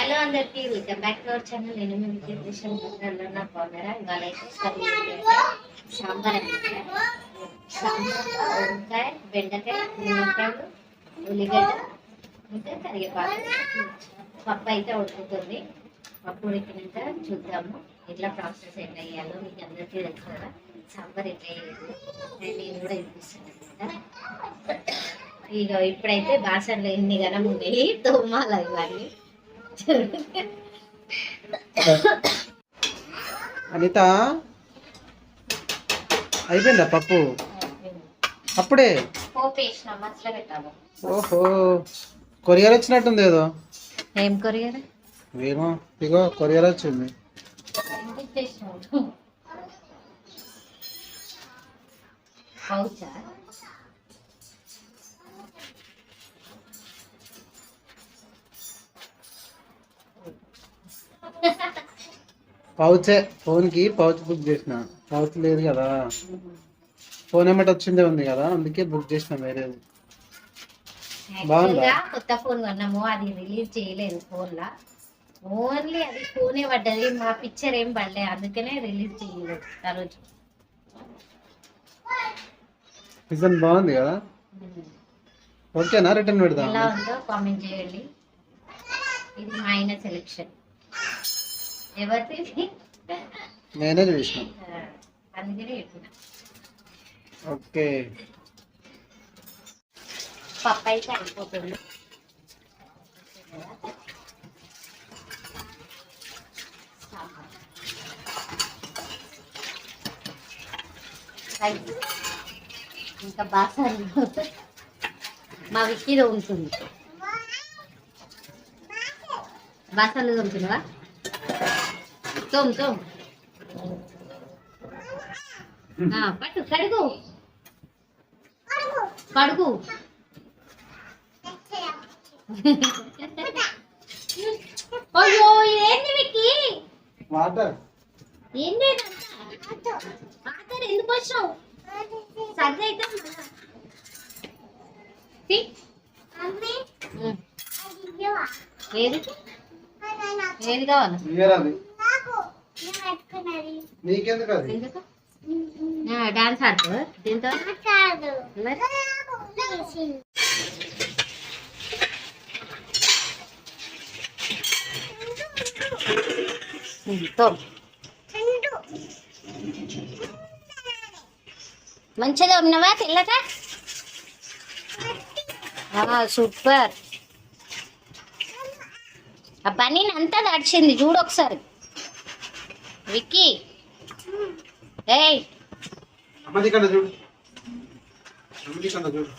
Hello అందరికీ welcome back to our channel. నేను మీ విజయకృష్ణ నా బాగున్నారా? ఇవాళ అయితే సాంబార్ అనమాట. సాంబార్ వంకాయ, బెండకాయ, నిమ్మకాయలు, ఉల్లిగడ్డ, ఇంకా కరివేపాకు. పప్పు అయితే ఉడుకుతుంది. పప్పు ఉడికినాక చూద్దాము ఎట్లా ప్రాసెస్ ఎట్లా వేయాలో. మీకు అందరికీ తెలుసు కదా సాంబార్ ఎట్లా వేయాలి, నేను కూడా చూపిస్తాను అనమాట. ఇక ఇప్పుడైతే బాసన్లు ఎన్ని గనం ఉన్నాయి, తోమాల ఇవన్నీ. అనిత అయిపోయిందా పప్పు? అప్పుడే ఓహో, కొరియర్ వచ్చినట్టుంది ఏదో. ఏం కొరియర్? ఏమో, ఇగో కొరియర్ వచ్చింది. పౌచే, ఫోన్కి పౌచ్ బుక్ చేసిన. పౌచ్ లేదు కదా, ఫోన్ ఏమంటే వచ్చిందే ఉంది కదా, అందుకే బుక్ చేసిన వేరేది. బాగుందా? కొత్త ఫోన్ కొన్నాము, అది రిలీజ్ చేయలేదు ఫోన్ లా. ఓన్లీ అది ఫోనే పడ్డది, మా పిక్చర్ ఏం పడలే, అందుకనే రిలీజ్ చేయలేదు ఆ రోజు. డిజైన్ బాగుంది కదా. ఓకేనా? రిటర్న్ పెడదాం. ఎలా ఉందో కామెంట్ చేయండి. ఇది మా ఆయన సెలెక్షన్. ఎవరిది? నేనే చూసిన. అందుకనే చెప్పిన. ఓకే, పప్పు అయితే అయిపోతుంది. ఇంకా బాసాలు మా విక్కీలో ఉంటుంది. బాసాలు ఉంటుందా? తోమ్ పట్టు, కడుగు కడుగు. అయ్యో, ఏంది విక్కీ? వాటర్ ఏంది? ఆటర్ ఎందుకు వచ్చావు? సర్ది అయితే ఏది ఏది కావాలి? నీకెందుకు అది? ఎందుకు డాన్స్ ఆడుతావు దీంతో? మంచిగా ఉన్నావా తెల్లగా? సూపర్. ఆ పని అంతా దాడిచింది చూడు ఒకసారి విక్కీ. ఏయ్ చూడు.